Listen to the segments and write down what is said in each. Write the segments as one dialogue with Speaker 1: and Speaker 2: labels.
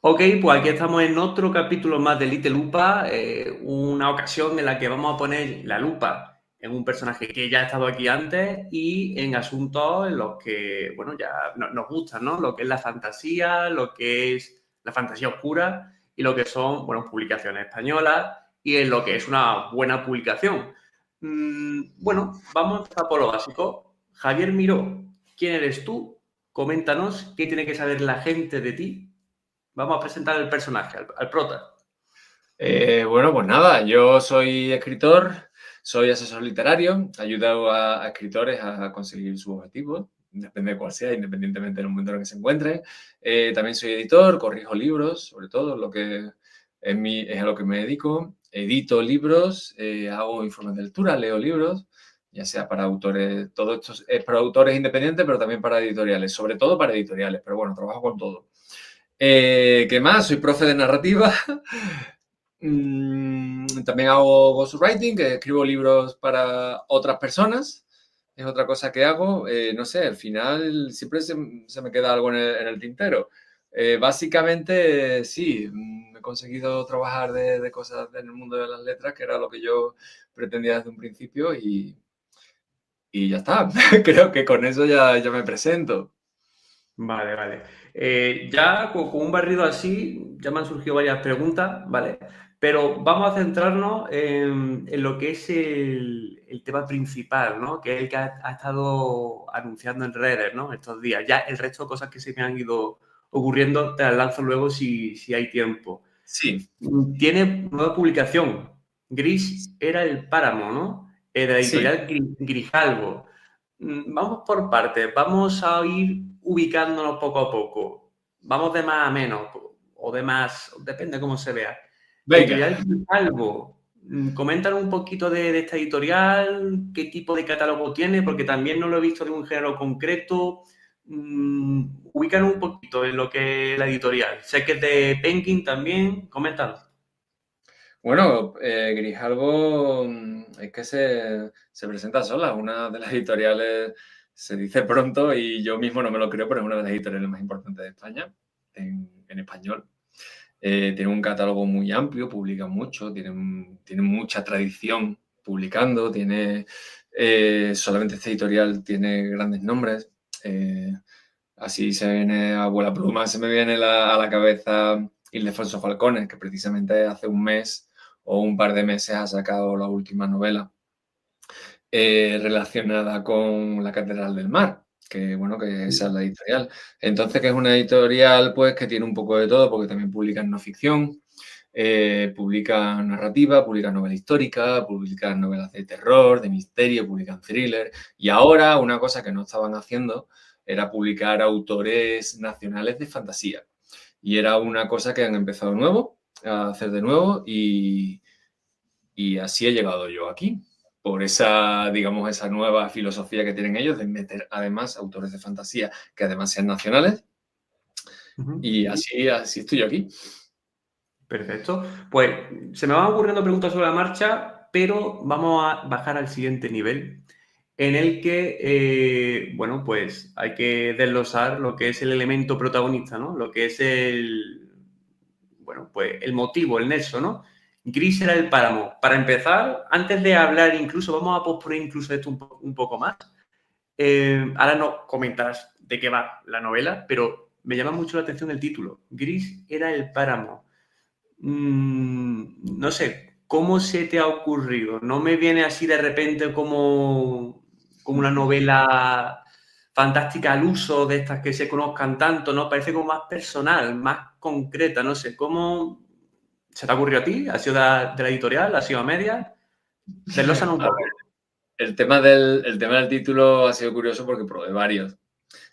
Speaker 1: Ok, pues aquí estamos en otro capítulo más de Little Lupa, una ocasión en la que vamos a poner la lupa en un personaje que ya ha estado aquí antes y en asuntos en los que, bueno, ya nos gustan, ¿no? Lo que es la fantasía, lo que es la fantasía oscura y lo que son, bueno, publicaciones españolas y en lo que es una buena publicación. Bueno, vamos a empezar por lo básico. Javier Miró, ¿quién eres tú? Coméntanos qué tiene que saber la gente de ti. Vamos a presentar el personaje, al prota.
Speaker 2: Bueno, pues nada, yo soy escritor, soy asesor literario, ayudo a escritores a conseguir sus objetivos, depende de cuál sea, independientemente del momento en el que se encuentren. También soy editor, corrijo libros, sobre todo, lo que es a lo que me dedico. Edito libros, hago informes de lectura, leo libros, ya sea para autores, todo esto es para autores independientes, pero también para editoriales, sobre todo para editoriales, pero bueno, trabajo con todo. ¿Qué más? Soy profe de narrativa. También hago ghostwriting, que escribo libros para otras personas. Es otra cosa que hago. No sé, al final siempre se me queda algo en el tintero. Básicamente, sí, he conseguido trabajar de cosas en el mundo de las letras, que era lo que yo pretendía desde un principio, y ya está. Creo que con eso ya me presento.
Speaker 1: Vale, vale. Ya con un barrido así, ya me han surgido varias preguntas, ¿vale? Pero vamos a centrarnos en lo que es el tema principal, ¿no? Que es el que ha estado anunciando en redes, ¿no? Estos días. Ya el resto de cosas que se me han ido ocurriendo te las lanzo luego si hay tiempo.
Speaker 2: Sí,
Speaker 1: Tiene nueva publicación. Gris era el páramo, ¿no? De la
Speaker 2: sí.
Speaker 1: editorial Grijalbo. Vamos por partes, vamos a ir ubicándonos poco a poco. Vamos de más a menos, o de más, depende cómo se vea.
Speaker 2: Venga.
Speaker 1: Editorial Grijalbo. Coméntanos un poquito de esta editorial, qué tipo de catálogo tiene, porque también no lo he visto de un género concreto. Ubícanos un poquito en lo que es la editorial. Sé que es de Penguin también, coméntanos.
Speaker 2: Bueno, Grijalbo es que se presenta sola, una de las editoriales, se dice pronto y yo mismo no me lo creo, pero es una de las editoriales más importantes de España, en español. Tiene un catálogo muy amplio, publica mucho, tiene mucha tradición publicando, solamente este editorial tiene grandes nombres. Así se viene a vuela pluma, se me viene a la cabeza Ildefonso Falcones, que precisamente hace un mes o un par de meses ha sacado la última novela relacionada con la Catedral del Mar, que bueno, que esa es la editorial. Entonces, que es una editorial pues que tiene un poco de todo, porque también publican no ficción, publican narrativa, publican novela histórica, publican novelas de terror, de misterio, publican thriller. Y ahora una cosa que no estaban haciendo era publicar autores nacionales de fantasía. Y era una cosa que han empezado nuevo, a hacer de nuevo, y así he llegado yo aquí, por esa, digamos, esa nueva filosofía que tienen ellos de meter además autores de fantasía que además sean nacionales,
Speaker 1: Ujú.
Speaker 2: y así estoy yo aquí.
Speaker 1: Perfecto. Pues se me van ocurriendo preguntas sobre la marcha, pero vamos a bajar al siguiente nivel, en el que, bueno, pues hay que desglosar lo que es el elemento protagonista, ¿no? Lo que es bueno, pues el motivo, el nexo, ¿no? Gris era el páramo. Para empezar, antes de hablar incluso, vamos a posponer incluso esto un poco más. Ahora no comentarás de qué va la novela, pero me llama mucho la atención el título. Gris era el páramo. No sé, ¿cómo se te ha ocurrido? No me viene así de repente como una novela fantástica al uso de estas que se conozcan tanto, ¿no? Parece como más personal, más concreta, no sé, ¿cómo se te ha ocurrido a ti? ¿Ha sido de la editorial? ¿Ha sido a media? Desglósanos un
Speaker 2: A ver,
Speaker 1: poco.
Speaker 2: el tema del título ha sido curioso porque probé varios.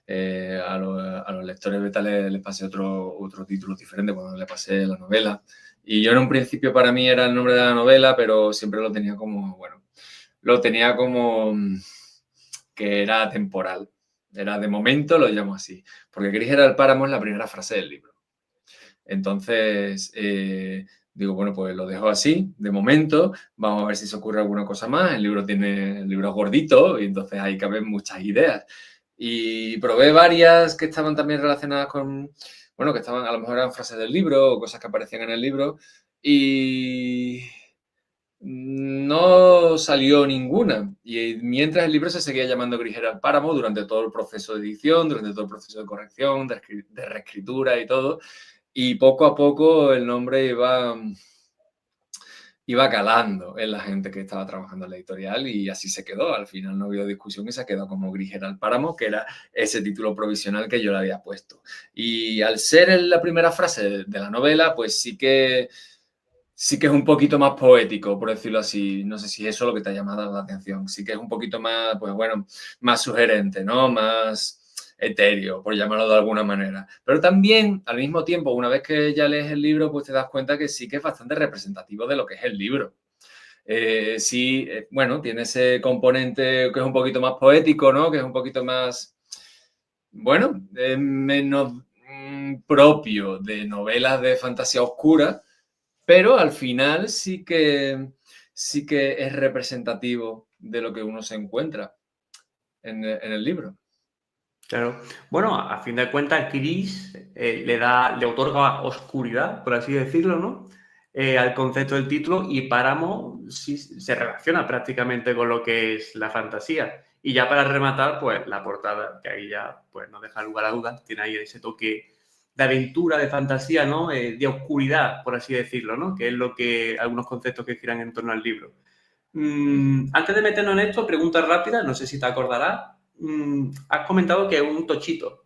Speaker 2: A los lectores beta les pasé otro título diferente cuando le pasé la novela. Y yo en un principio para mí era el nombre de la novela, pero siempre lo tenía como, bueno, lo tenía como que era temporal. Era de momento, lo llamo así. Porque Gris era el páramo es la primera frase del libro. Entonces, digo, bueno, pues lo dejo así, de momento, vamos a ver si se ocurre alguna cosa más. El libro es gordito y entonces ahí caben muchas ideas. Y probé varias que estaban también relacionadas bueno, que estaban, a lo mejor eran frases del libro o cosas que aparecían en el libro y no salió ninguna. Y mientras el libro se seguía llamando Grigera al Páramo durante todo el proceso de edición, durante todo el proceso de corrección, de reescritura y todo. Y poco a poco el nombre iba calando en la gente que estaba trabajando en la editorial y así se quedó. Al final no hubo discusión y se quedó como Grigera al Páramo, que era ese título provisional que yo le había puesto. Y al ser la primera frase de la novela, pues sí que es un poquito más poético, por decirlo así. No sé si eso es lo que te ha llamado la atención. Sí que es un poquito más, pues bueno, más sugerente, ¿no? Más etéreo, por llamarlo de alguna manera. Pero también, al mismo tiempo, una vez que ya lees el libro, pues te das cuenta que sí que es bastante representativo de lo que es el libro. Sí, bueno, tiene ese componente que es un poquito más poético, ¿no? Que es un poquito más, bueno, menos propio de novelas de fantasía oscura, pero al final sí que es representativo de lo que uno se encuentra en el libro.
Speaker 1: Claro. Bueno, a fin de cuentas, Gris le otorga oscuridad, por así decirlo, ¿no? Al concepto del título, y Páramo sí se relaciona prácticamente con lo que es la fantasía. Y ya para rematar, pues la portada, que ahí ya pues no deja lugar a dudas, tiene ahí ese toque de aventura, de fantasía, ¿no? De oscuridad, por así decirlo, ¿no? Que es lo que algunos conceptos que giran en torno al libro. Antes de meternos en esto, pregunta rápida, no sé si te acordarás. Has comentado que es un tochito,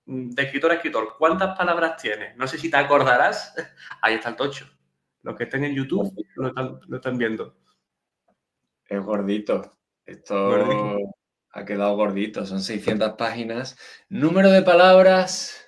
Speaker 1: de escritor a escritor. ¿Cuántas palabras tienes? No sé si te acordarás. Ahí está el tocho. Los que estén en YouTube lo están viendo.
Speaker 2: Es gordito. Esto
Speaker 1: Gordito.
Speaker 2: ha quedado gordito. Son 600 páginas. Número de palabras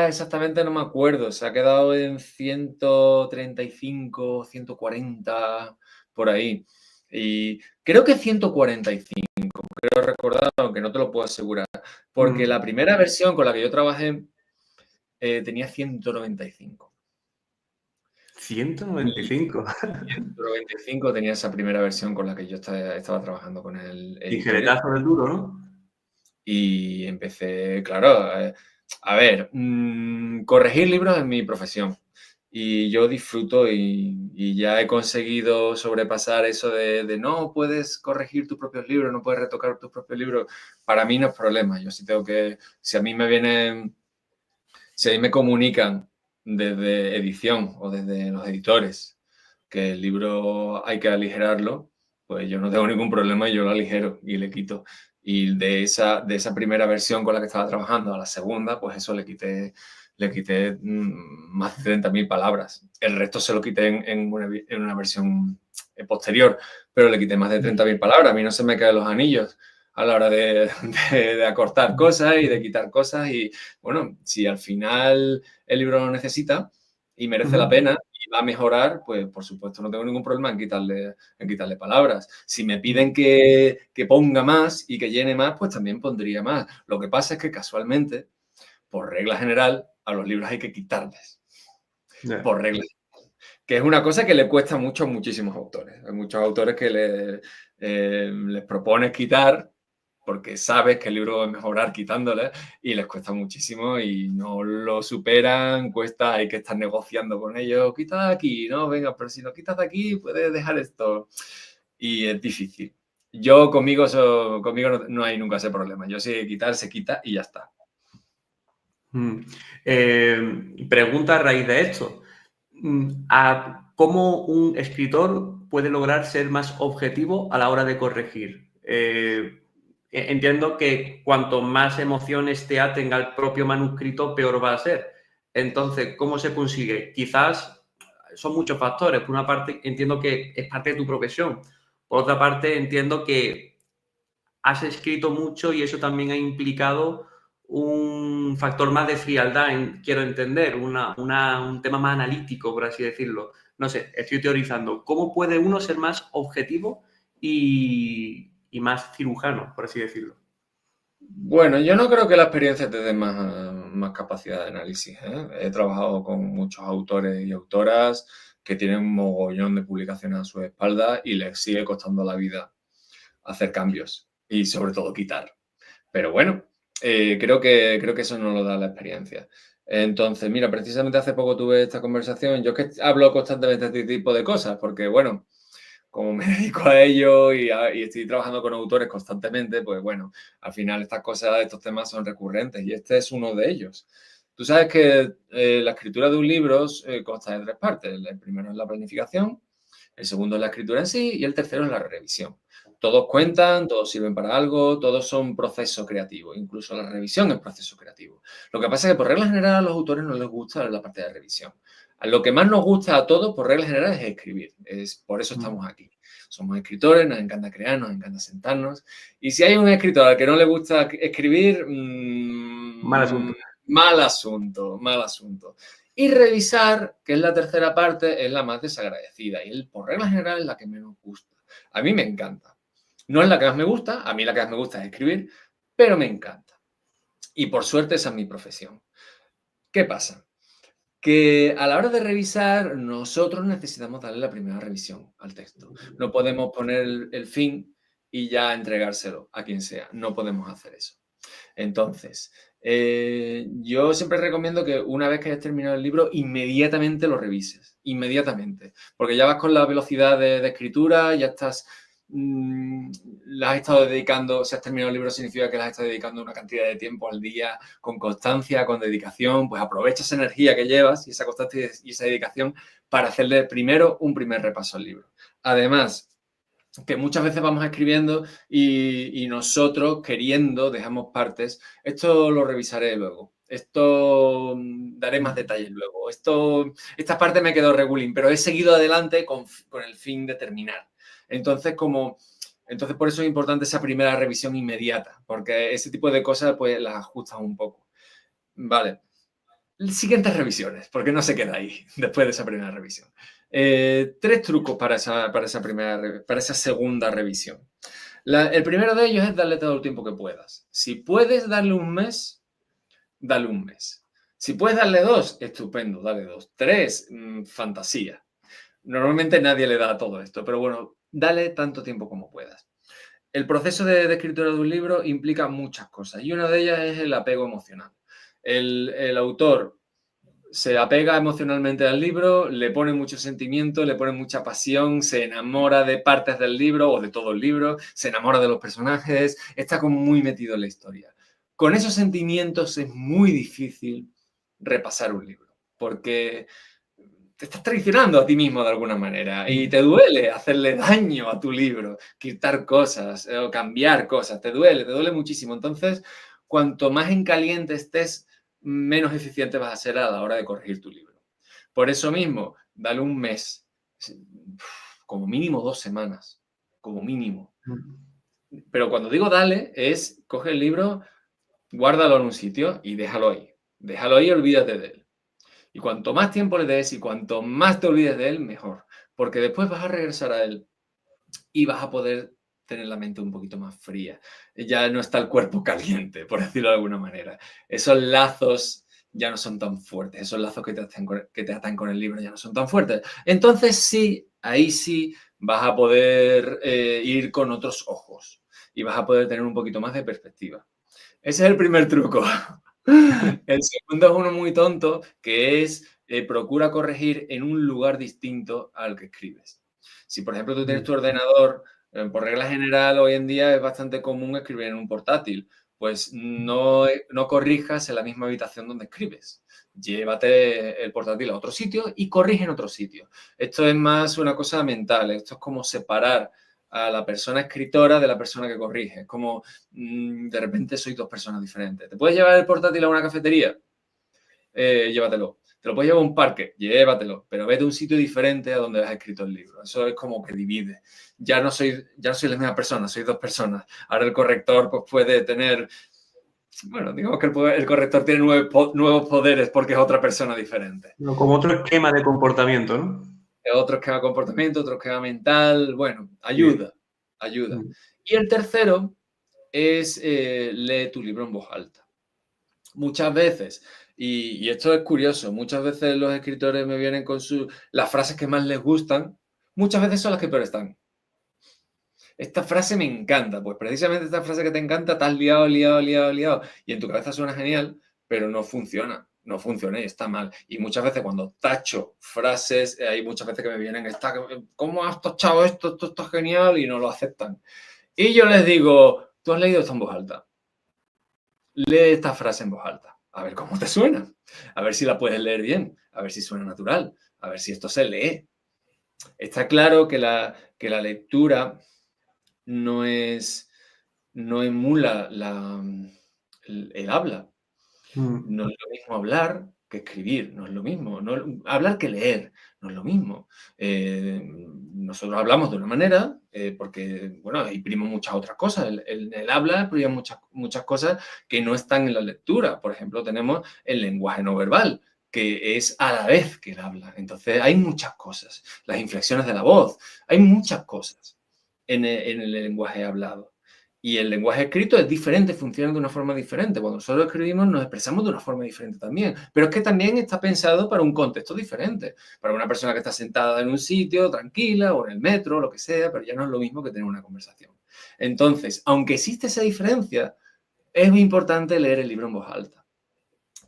Speaker 2: exactamente no me acuerdo. Se ha quedado en 135, 140, por ahí. Y creo que 145, creo recordar, aunque no te lo puedo asegurar. Porque la primera versión con la que yo trabajé tenía 195.
Speaker 1: 195.
Speaker 2: 195 tenía esa primera versión con la que yo estaba trabajando con el editorial.
Speaker 1: Tijeretazo del duro, ¿no?
Speaker 2: Y empecé, claro, a ver, corregir libros es mi profesión. Y yo disfruto y ya he conseguido sobrepasar eso de no puedes corregir tus propios libros, no puedes retocar tus propios libros. Para mí no es problema. Yo sí tengo que, si a mí me comunican desde edición o desde los editores que el libro hay que aligerarlo, pues yo no tengo ningún problema y yo lo aligero y le quito. Y de esa primera versión con la que estaba trabajando a la segunda, pues eso le quité más de 30.000 palabras. El resto se lo quité en una versión posterior, pero le quité más de 30.000 palabras. A mí no se me caen los anillos a la hora de acortar cosas y de quitar cosas. Y bueno, si al final el libro lo necesita y merece la pena y va a mejorar, pues por supuesto no tengo ningún problema en quitarle palabras. Si me piden que ponga más y que llene más, pues también pondría más. Lo que pasa es que casualmente, por regla general, a los libros hay que quitarles.
Speaker 1: Yeah.
Speaker 2: Por regla. Que es una cosa que le cuesta mucho a muchísimos autores. Hay muchos autores que les propones quitar porque sabes que el libro va a mejorar quitándole y les cuesta muchísimo y no lo superan, hay que estar negociando con ellos, quita de aquí, no, venga, pero si lo quitas de aquí puedes dejar esto y es difícil. Conmigo no hay nunca ese problema, yo sé quitar, se quita y ya está.
Speaker 1: Pregunta a raíz de esto. ¿Cómo un escritor puede lograr ser más objetivo a la hora de corregir? Entiendo que cuanto más emociones te aten al propio manuscrito, peor va a ser. Entonces, ¿cómo se consigue? Quizás son muchos factores. Por una parte, entiendo que es parte de tu profesión. Por otra parte, entiendo que has escrito mucho y eso también ha implicado un factor más de frialdad, quiero entender, un tema más analítico, por así decirlo. No sé, estoy teorizando. ¿Cómo puede uno ser más objetivo y más cirujano, por así decirlo?
Speaker 2: Bueno, yo no creo que la experiencia te dé más capacidad de análisis, ¿eh? He trabajado con muchos autores y autoras que tienen un mogollón de publicaciones a su espalda y les sigue costando la vida hacer cambios y sobre todo quitar. Pero bueno, creo que eso no lo da la experiencia. Entonces, mira, precisamente hace poco tuve esta conversación. Yo es que hablo constantemente de este tipo de cosas, porque, bueno, como me dedico a ello y estoy trabajando con autores constantemente, pues bueno, al final estas cosas, estos temas son recurrentes y este es uno de ellos. Tú sabes que la escritura de un libro consta de tres partes. El primero es la planificación, el segundo es la escritura en sí y el tercero es la revisión. Todos cuentan, todos sirven para algo, todos son procesos creativos, incluso la revisión es proceso creativo. Lo que pasa es que por regla general a los autores no les gusta la parte de revisión. Lo que más nos gusta a todos, por regla general, es escribir. Por eso estamos aquí. Somos escritores, nos encanta crear, nos encanta sentarnos. Y si hay un escritor al que no le gusta escribir,
Speaker 1: Mal asunto.
Speaker 2: mal asunto, mal asunto. Y revisar, que es la tercera parte, es la más desagradecida. Y por regla general es la que menos gusta. A mí me encanta. No es la que más me gusta, a mí la que más me gusta es escribir, pero me encanta. Y por suerte esa es mi profesión. ¿Qué pasa? Que a la hora de revisar, nosotros necesitamos darle la primera revisión al texto. No podemos poner el fin y ya entregárselo a quien sea. No podemos hacer eso. Entonces, yo siempre recomiendo que una vez que hayas terminado el libro, inmediatamente lo revises. Inmediatamente. Porque ya vas con la velocidad de escritura, ya estás le has estado dedicando, si has terminado el libro significa que le has estado dedicando una cantidad de tiempo al día con constancia, con dedicación, pues aprovecha esa energía que llevas y esa constancia y esa dedicación para hacerle primero un primer repaso al libro. Además, que muchas veces vamos escribiendo y nosotros queriendo dejamos partes, esto lo revisaré luego, esto daré más detalles luego, esta parte me quedó regulín, pero he seguido adelante con el fin de terminar. Entonces, por eso es importante esa primera revisión inmediata, porque ese tipo de cosas pues las ajustas un poco. Vale. Siguientes revisiones, porque no se queda ahí después de esa primera revisión. 3 trucos para esa segunda revisión. El primero de ellos es darle todo el tiempo que puedas. Si puedes darle un mes, dale un mes. Si puedes darle 2, estupendo, dale 2. 3, fantasía. Normalmente nadie le da todo esto, pero bueno, dale tanto tiempo como puedas. El proceso de escritura de un libro implica muchas cosas y una de ellas es el apego emocional. El autor se apega emocionalmente al libro, le pone mucho sentimiento, le pone mucha pasión, se enamora de partes del libro o de todo el libro, se enamora de los personajes, está como muy metido en la historia. Con esos sentimientos es muy difícil repasar un libro, porque te estás traicionando a ti mismo de alguna manera y te duele hacerle daño a tu libro, quitar cosas o cambiar cosas, te duele muchísimo. Entonces, cuanto más en caliente estés, menos eficiente vas a ser a la hora de corregir tu libro. Por eso mismo, dale un mes, como mínimo 2 semanas, como mínimo. Pero cuando digo dale, coge el libro, guárdalo en un sitio y déjalo ahí. Déjalo ahí y olvídate de él. Y cuanto más tiempo le des y cuanto más te olvides de él, mejor. Porque después vas a regresar a él y vas a poder tener la mente un poquito más fría. Ya no está el cuerpo caliente, por decirlo de alguna manera. Esos lazos ya no son tan fuertes. Esos lazos que te atan con el libro ya no son tan fuertes. Entonces sí, ahí sí vas a poder ir con otros ojos y vas a poder tener un poquito más de perspectiva. Ese es el primer truco. El segundo es uno muy tonto, que es procura corregir en un lugar distinto al que escribes. Si, por ejemplo, tú tienes tu ordenador, por regla general, hoy en día es bastante común escribir en un portátil. Pues no corrijas en la misma habitación donde escribes. Llévate el portátil a otro sitio y corrige en otro sitio. Esto es más una cosa mental. Esto es como separar a la persona escritora de la persona que corrige. Es como de repente sois 2 personas diferentes. ¿Te puedes llevar el portátil a una cafetería? Llévatelo. ¿Te lo puedes llevar a un parque? Llévatelo. Pero vete a un sitio diferente a donde has escrito el libro. Eso es como que divide. Ya no soy la misma persona, sois 2 personas. Ahora el corrector pues, puede tener... Bueno, digamos que el corrector tiene nuevos poderes porque es otra persona diferente.
Speaker 1: Como otro esquema de comportamiento, ¿no?
Speaker 2: Otro esquema de comportamiento, otro esquema mental. Bueno, ayuda. Y el tercero es lee tu libro en voz alta. Muchas veces, y esto es curioso, muchas veces los escritores me vienen con las frases que más les gustan, muchas veces son las que peor están. esta frase me encanta. Pues precisamente esta frase que te encanta, te has liado, liado, liado, liado. Y en tu cabeza suena genial, pero no funciona. No funciona y está mal. Y muchas veces cuando tacho frases, hay muchas veces que me vienen, ¿cómo has tachado esto? Esto está genial y no lo aceptan. Y yo les digo, tú has leído esto en voz alta. Lee esta frase en voz alta. A ver cómo te suena. A ver si la puedes leer bien. A ver si suena natural. A ver si esto se lee. Está claro que la lectura no emula el habla.
Speaker 1: Mm.
Speaker 2: No es lo mismo hablar que escribir, no es lo mismo. Hablar que leer, no es lo mismo. Nosotros hablamos de una manera porque, bueno, imprimo muchas otras cosas. El habla imprime muchas cosas que no están en la lectura. Por ejemplo, tenemos el lenguaje no verbal, que es a la vez que el habla. Entonces, hay muchas cosas. Las inflexiones de la voz, hay muchas cosas en el lenguaje hablado. Y el lenguaje escrito es diferente, funciona de una forma diferente. Cuando nosotros escribimos nos expresamos de una forma diferente también. Pero es que también está pensado para un contexto diferente. Para una persona que está sentada en un sitio, tranquila, o en el metro, lo que sea, pero ya no es lo mismo que tener una conversación. Entonces, aunque existe esa diferencia, es muy importante leer el libro en voz alta.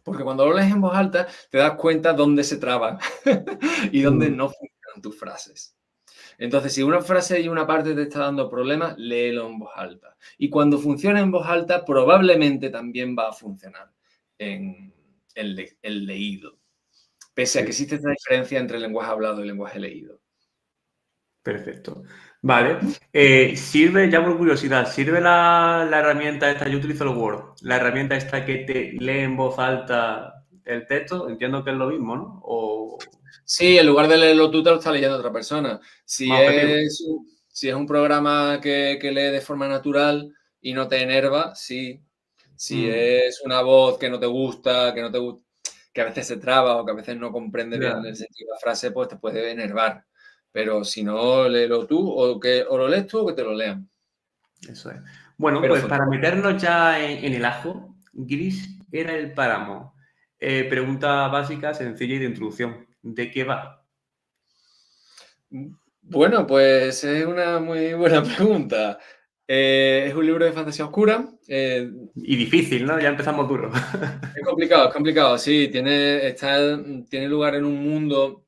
Speaker 2: Porque cuando lo lees en voz alta, te das cuenta dónde se traban y dónde
Speaker 1: Mm.
Speaker 2: no funcionan tus frases. Entonces, si una frase y una parte te está dando problemas, léelo en voz alta. Y cuando funcione en voz alta, probablemente también va a funcionar en el leído. Pese a que
Speaker 1: Sí,
Speaker 2: existe esta diferencia entre el lenguaje hablado y el lenguaje leído.
Speaker 1: perfecto. Vale. Sirve, ya por curiosidad, ¿sirve la herramienta esta? Yo utilizo el Word. La herramienta esta que te lee en voz alta el texto, entiendo que es lo mismo, ¿no? O
Speaker 2: Sí, en lugar de leerlo tú, te lo está leyendo otra persona. Si
Speaker 1: más objetivo.
Speaker 2: si es un programa que lee de forma natural y no te enerva, sí. Si
Speaker 1: Mm,
Speaker 2: es una voz que no te gusta, que a veces se traba o que a veces no comprende bien
Speaker 1: ya,
Speaker 2: el sentido de la frase, pues te puede enervar. Pero si no, léelo tú o lo lees tú o que te lo lean.
Speaker 1: eso es. Bueno,
Speaker 2: Pero
Speaker 1: pues para
Speaker 2: funciona.
Speaker 1: meternos ya en el ajo, gris era el páramo. Pregunta básica, sencilla y de introducción. ¿De qué va?
Speaker 2: Bueno, pues es una muy buena pregunta. Es un libro de fantasía oscura.
Speaker 1: Y difícil, ¿no? Ya empezamos duro.
Speaker 2: Es complicado, sí. Tiene lugar en un mundo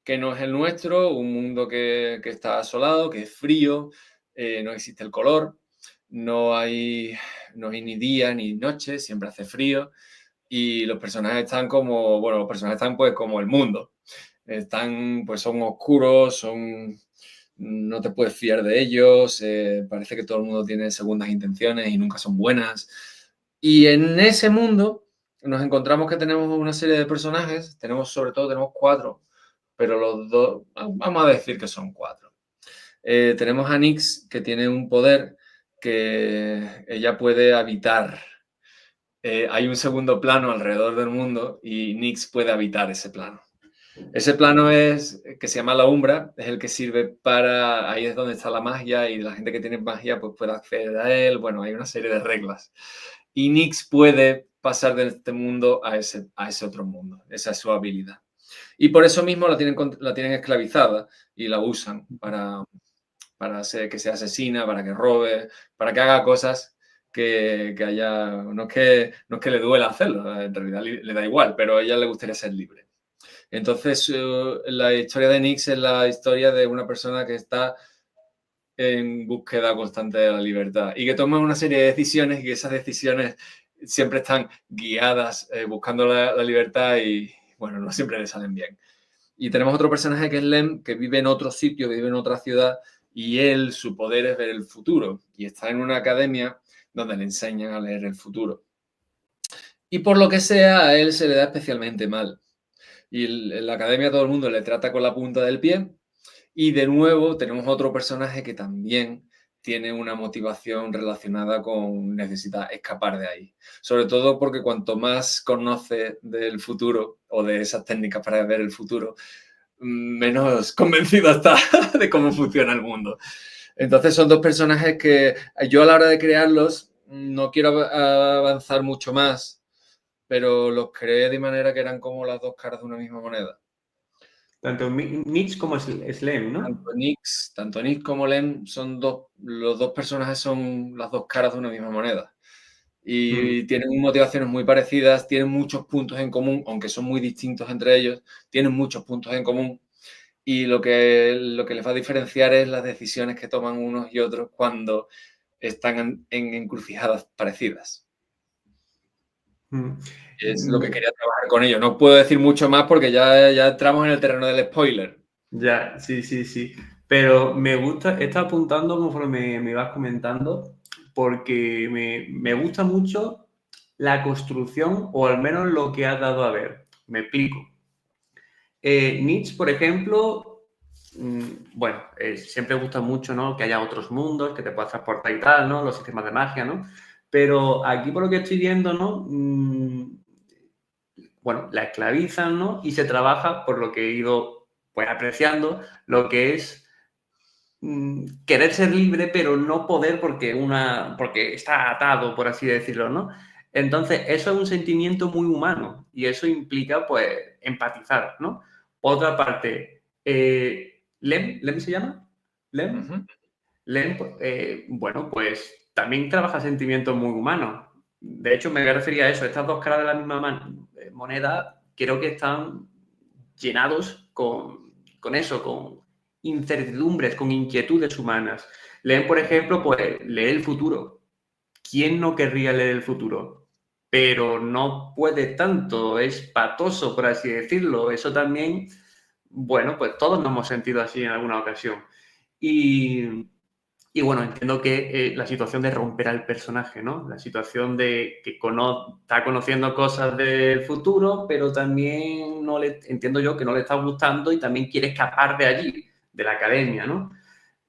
Speaker 2: que no es el nuestro, un mundo que está asolado, que es frío, no existe el color, no hay, no hay ni día ni noche, siempre hace frío. Y los personajes están como, bueno, los personajes están pues como el mundo. Pues son oscuros, no te puedes fiar de ellos, parece que todo el mundo tiene segundas intenciones y nunca son buenas. Y en ese mundo nos encontramos que tenemos una serie de personajes, sobre todo tenemos cuatro, pero los dos, vamos a decir que son cuatro. Tenemos a Nyx, que tiene un poder que ella puede habitar. Hay un segundo plano alrededor del mundo y Nyx puede habitar ese plano. Ese plano es que se llama la Umbra, es el que sirve para, ahí es donde está la magia y la gente que tiene magia pues puede acceder a él. Bueno, hay una serie de reglas. Y Nyx puede pasar de este mundo a ese otro mundo. Esa es su habilidad. Y por eso mismo la tienen esclavizada y la usan para que se asesina, para que robe, para que haga cosas que haya, no es que le duela hacerlo, en realidad le da igual, pero a ella le gustaría ser libre. Entonces, la historia de Nyx es la historia de una persona que está en búsqueda constante de la libertad y que toma una serie de decisiones y que esas decisiones siempre están guiadas buscando la libertad y, bueno, no siempre le salen bien. Y tenemos otro personaje que es Lem, que vive en otro sitio, que vive en otra ciudad y él, su poder es ver el futuro y está en una academia donde le enseñan a leer el futuro. Y por lo que sea, a él se le da especialmente mal. Y en la academia todo el mundo le trata con la punta del pie. Y de nuevo tenemos otro personaje que también tiene una motivación relacionada con necesitar escapar de ahí. Sobre todo porque cuanto más conoce del futuro o de esas técnicas para ver el futuro, menos convencido está de cómo funciona el mundo. Entonces son dos personajes que yo a la hora de crearlos no quiero avanzar mucho más, pero los creé de manera que eran como las dos caras de una misma moneda.
Speaker 1: Tanto Nietzsche como Slem, ¿no?
Speaker 2: Tanto Nix como Lem son los dos personajes son las dos caras de una misma moneda.
Speaker 1: Mm,
Speaker 2: Y tienen motivaciones muy parecidas, tienen muchos puntos en común, aunque son muy distintos entre ellos, tienen muchos puntos en común. Y lo que les va a diferenciar es las decisiones que toman unos y otros cuando están en encrucijadas parecidas.
Speaker 1: mm.
Speaker 2: Es lo que quería trabajar con ellos. No puedo decir mucho más porque ya entramos en el terreno del spoiler.
Speaker 1: Ya, sí, sí, sí. Pero me gusta, está apuntando conforme me vas comentando, porque me gusta mucho la construcción, o al menos lo que has dado a ver. Me explico. Nietzsche, por ejemplo, bueno, siempre gusta mucho, ¿no? Que haya otros mundos, que te puedas transportar y tal, ¿no? Los sistemas de magia, ¿no? Pero aquí, por lo que estoy viendo, ¿no? Bueno, la esclavizan, ¿no? Y se trabaja, por lo que he ido, pues, apreciando, lo que es querer ser libre, pero no poder porque está atado, por así decirlo, ¿no? Entonces, eso es un sentimiento muy humano y eso implica, pues, empatizar, ¿no? Por otra parte, ¿Lem se llama? ¿Lem?
Speaker 2: Ujú.
Speaker 1: Lem, bueno, pues también trabaja sentimientos muy humanos. De hecho, me refería a eso. Estas dos caras de la misma moneda creo que están llenados con eso, con incertidumbres, con inquietudes humanas. Leen, por ejemplo, pues lee el futuro. ¿Quién no querría leer el futuro? Pero no puede tanto, es patoso, por así decirlo. Eso también, bueno, pues todos nos hemos sentido así en alguna ocasión. Y, y bueno, entiendo que la situación de romper al personaje, ¿no? La situación de que está conociendo cosas del futuro, pero también entiendo yo que no le está gustando y también quiere escapar de allí, de la academia, ¿no?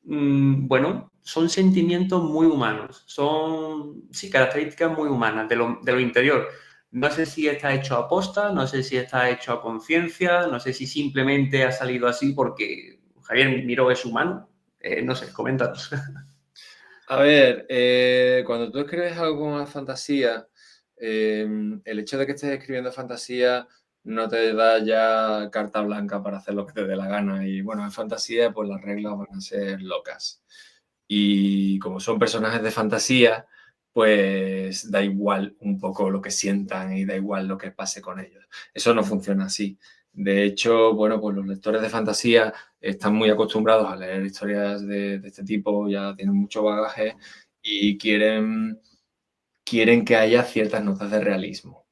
Speaker 1: Bueno, son sentimientos muy humanos, son, sí, características muy humanas de lo interior. No sé si está hecho a posta, no sé si está hecho a conciencia, no sé si simplemente ha salido así porque Javier Miró es humano. No sé, coméntanos.
Speaker 2: A ver, cuando tú escribes algo con una fantasía, el hecho de que estés escribiendo fantasía no te da ya carta blanca para hacer lo que te dé la gana. Y bueno, en fantasía, pues las reglas van a ser locas. Y como son personajes de fantasía, pues da igual un poco lo que sientan y da igual lo que pase con ellos. Eso no funciona así. De hecho, bueno, pues los lectores de fantasía están muy acostumbrados a leer historias de este tipo, ya tienen mucho bagaje y quieren que haya ciertas notas de realismo.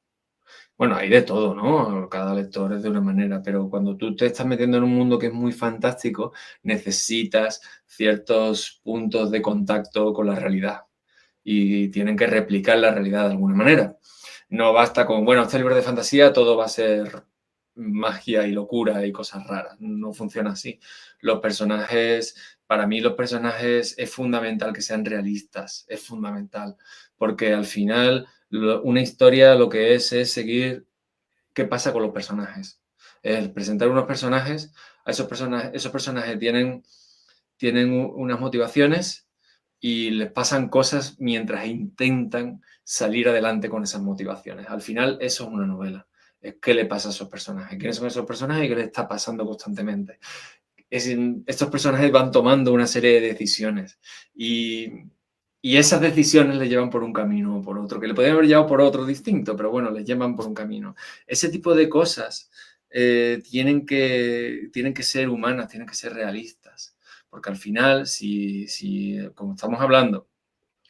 Speaker 2: Bueno, hay de todo, ¿no? Cada lector es de una manera, pero cuando tú te estás metiendo en un mundo que es muy fantástico, necesitas ciertos puntos de contacto con la realidad y tienen que replicar la realidad de alguna manera. No basta con, bueno, este libro de fantasía, todo va a ser magia y locura y cosas raras. No funciona así. Los personajes, para mí los personajes es fundamental que sean realistas, es fundamental, porque al final una historia lo que es seguir qué pasa con los personajes. El presentar unos personajes, esos personajes tienen unas motivaciones y les pasan cosas mientras intentan salir adelante con esas motivaciones. Al final, eso es una novela. Es qué le pasa a esos personajes, quiénes son esos personajes y qué les está pasando constantemente. Estos personajes van tomando una serie de decisiones y esas decisiones les llevan por un camino o por otro, que le podrían haber llevado por otro distinto, pero bueno, les llevan por un camino. Ese tipo de cosas tienen que ser humanas, tienen que ser realistas, porque al final, si como estamos hablando,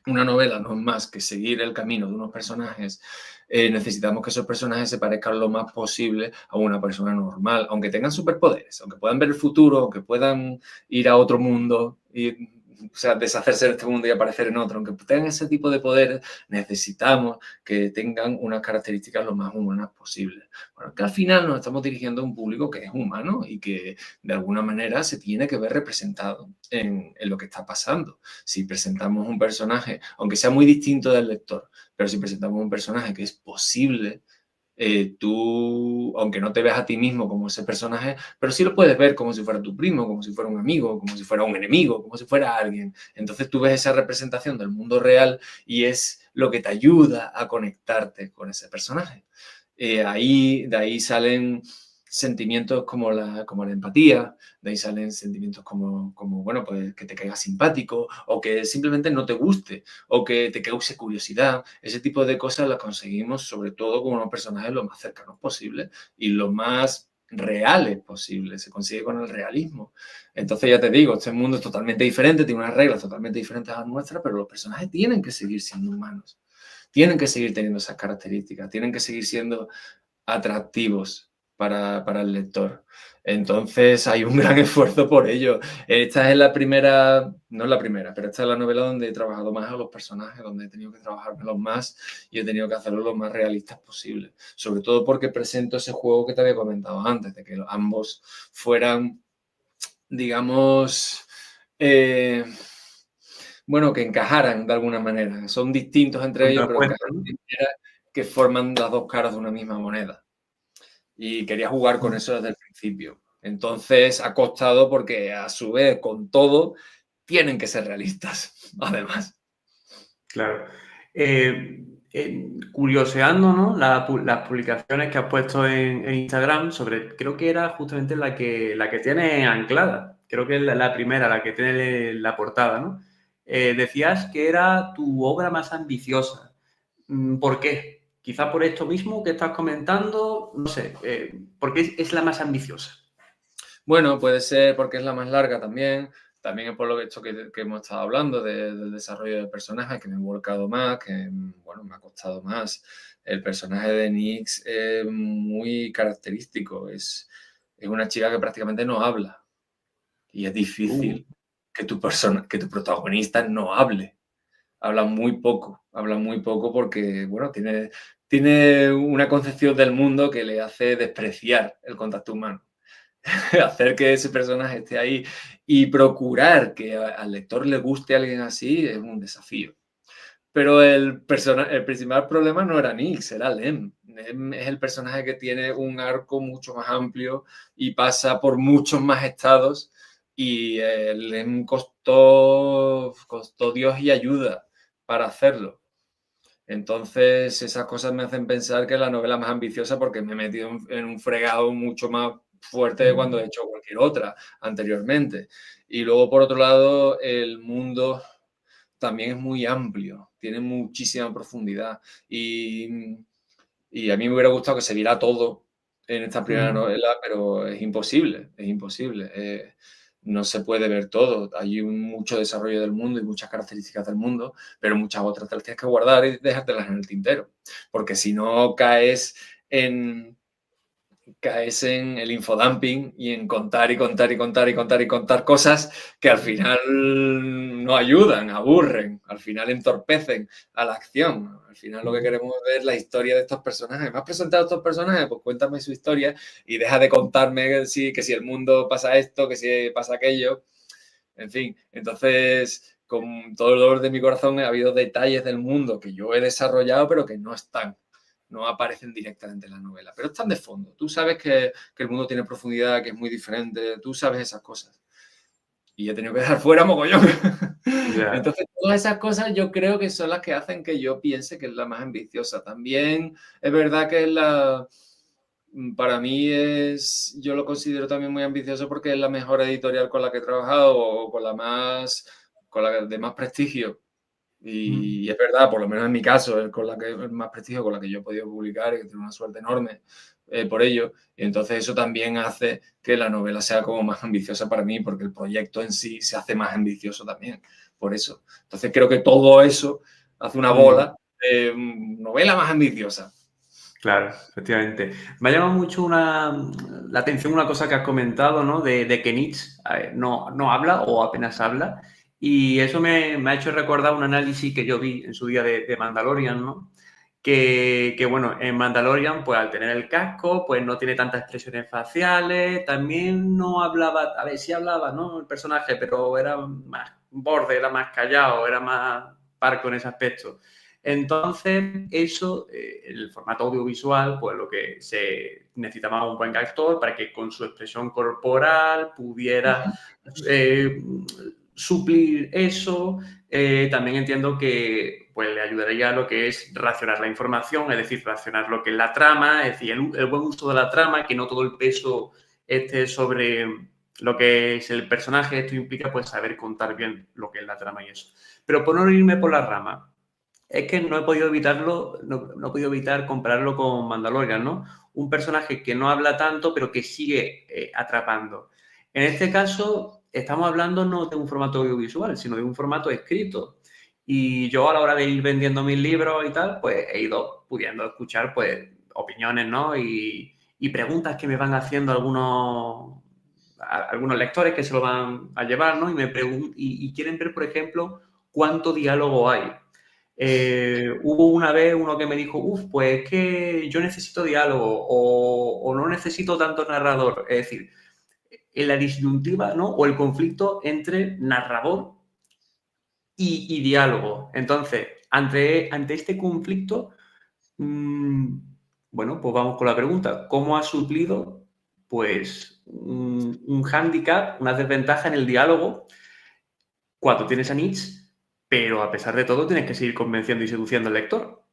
Speaker 2: una novela no es más que seguir el camino de unos personajes, necesitamos que esos personajes se parezcan lo más posible a una persona normal, aunque tengan superpoderes, aunque puedan ver el futuro, aunque puedan ir a otro mundo, o sea, deshacerse de este mundo y aparecer en otro, aunque tengan ese tipo de poderes, necesitamos que tengan unas características lo más humanas posibles. Bueno, que al final nos estamos dirigiendo a un público que es humano y que de alguna manera se tiene que ver representado en lo que está pasando. Si presentamos un personaje, aunque sea muy distinto del lector, pero si presentamos un personaje que es posible, tú, aunque no te veas a ti mismo como ese personaje, pero sí lo puedes ver como si fuera tu primo, como si fuera un amigo, como si fuera un enemigo, como si fuera alguien. Entonces tú ves esa representación del mundo real y es lo que te ayuda a conectarte con ese personaje. De ahí sentimientos como la empatía, de ahí salen sentimientos como bueno, pues que te caiga simpático o que simplemente no te guste o que te cause curiosidad. Ese tipo de cosas las conseguimos sobre todo con unos personajes lo más cercanos posible y lo más reales posible. Se consigue con el realismo. Entonces ya te digo, este mundo es totalmente diferente, tiene unas reglas totalmente diferentes a las nuestras, pero los personajes tienen que seguir siendo humanos. Tienen que seguir teniendo esas características, tienen que seguir siendo atractivos para el lector. Entonces hay un gran esfuerzo por ello. Esta es la primera, no es la primera, pero esta es la novela donde he trabajado más a los personajes, donde he tenido que trabajármelos más y he tenido que hacerlos lo más realistas posible. Sobre todo porque presento ese juego que te había comentado antes, de que ambos fueran, digamos, bueno, que encajaran de alguna manera. Son distintos entre ellos, pero
Speaker 1: Contrapuesto,
Speaker 2: encajan
Speaker 1: ¿no?
Speaker 2: de manera que forman las dos caras de una misma moneda. Y quería jugar con eso desde el principio. Entonces ha costado porque a su vez con todo tienen que ser realistas, además.
Speaker 1: Claro. Curioseando, ¿no? Las publicaciones que has puesto en Instagram sobre, creo que era justamente la que tiene anclada. Creo que es la primera, la que tiene la portada, ¿no? Decías que era tu obra más ambiciosa. ¿Por qué? Quizá por esto mismo que estás comentando, no sé, ¿por qué es la más ambiciosa?
Speaker 2: Bueno, puede ser porque es la más larga también. También es por lo que hemos estado hablando del desarrollo del personaje, que me he volcado más, que bueno, me ha costado más. El personaje de Nyx es muy característico. Es una chica que prácticamente no habla. Y es
Speaker 1: Uh,
Speaker 2: difícil que tu protagonista no hable. Habla muy poco porque, bueno, tiene una concepción del mundo que le hace despreciar el contacto humano. Hacer que ese personaje esté ahí y procurar que al lector le guste a alguien así es un desafío. Pero el principal problema no era Nix, era Lem. Lem es el personaje que tiene un arco mucho más amplio y pasa por muchos más estados y Lem costó Dios y ayuda para hacerlo. Entonces, esas cosas me hacen pensar que es la novela más ambiciosa porque me he metido en un fregado mucho más fuerte de cuando he hecho cualquier otra anteriormente. Y luego, por otro lado, el mundo también es muy amplio, tiene muchísima profundidad y a mí me hubiera gustado que se viera todo en esta primera novela, pero es imposible, es imposible. No se puede ver todo. Hay mucho desarrollo del mundo y muchas características del mundo, pero muchas otras te las tienes que guardar y dejártelas en el tintero, porque si no caes en el infodumping y en contar y contar y contar y contar y contar cosas que al final no ayudan, aburren, al final entorpecen a la acción. Al final lo que queremos es ver la historia de estos personajes. ¿Me has presentado a estos personajes? Pues cuéntame su historia y deja de contarme que si el mundo pasa esto, que si pasa aquello. En fin, entonces, con todo el dolor de mi corazón, ha habido detalles del mundo que yo he desarrollado, pero que no aparecen directamente en la novela, pero están de fondo. Tú sabes que el mundo tiene profundidad, que es muy diferente, tú sabes esas cosas. Y he tenido que dejar fuera mogollón.
Speaker 1: ya.
Speaker 2: Entonces, todas esas cosas yo creo que son las que hacen que yo piense que es la más ambiciosa. También es verdad que para mí yo lo considero también muy ambicioso porque es la mejor editorial con la que he trabajado o con la de más prestigio. Y es verdad, por lo menos en mi caso, es con el más prestigio con la que yo he podido publicar y que tengo una suerte enorme por ello. Y entonces eso también hace que la novela sea como más ambiciosa para mí, porque el proyecto en sí se hace más ambicioso también, por eso. Entonces creo que todo eso hace una bola de novela más ambiciosa.
Speaker 1: Claro, efectivamente. Me ha llamado mucho la atención una cosa que has comentado, ¿no? De que Nietzsche no habla o apenas habla. Y eso me ha hecho recordar un análisis que yo vi en su día de Mandalorian, ¿no? Bueno, en Mandalorian, pues al tener el casco, pues no tiene tantas expresiones faciales. También no hablaba, a ver, sí hablaba, ¿no? El personaje, pero era más borde, era más callado, era más parco en ese aspecto. Entonces, eso, el formato audiovisual, pues lo que se necesitaba un buen actor para que con su expresión corporal pudiera suplir eso. También entiendo que pues, le ayudaría a lo que es racionar la información, es decir, racionar lo que es la trama, es decir, el buen uso de la trama, que no todo el peso esté sobre lo que es el personaje. Esto implica pues saber contar bien lo que es la trama y eso. Pero por no irme por la rama, es que no he podido evitarlo, no he podido evitar compararlo con Mandalorian, ¿no? Un personaje que no habla tanto, pero que sigue atrapando. En este caso, estamos hablando no de un formato audiovisual, sino de un formato escrito. Y yo a la hora de ir vendiendo mis libros y tal, pues he ido pudiendo escuchar pues opiniones, ¿no? Y preguntas que me van haciendo algunos lectores que se lo van a llevar, ¿no? Y quieren ver, por ejemplo, cuánto diálogo hay. Hubo una vez uno que me dijo, pues es que yo necesito diálogo o no necesito tanto narrador. Es decir, en la disyuntiva, ¿no? O el conflicto entre narrador y diálogo. Entonces, ante este conflicto, bueno, pues vamos con la pregunta. ¿Cómo has suplido, pues, un hándicap, una desventaja en el diálogo cuando tienes a Nietzsche, pero a pesar de todo tienes que seguir convenciendo y seduciendo al lector?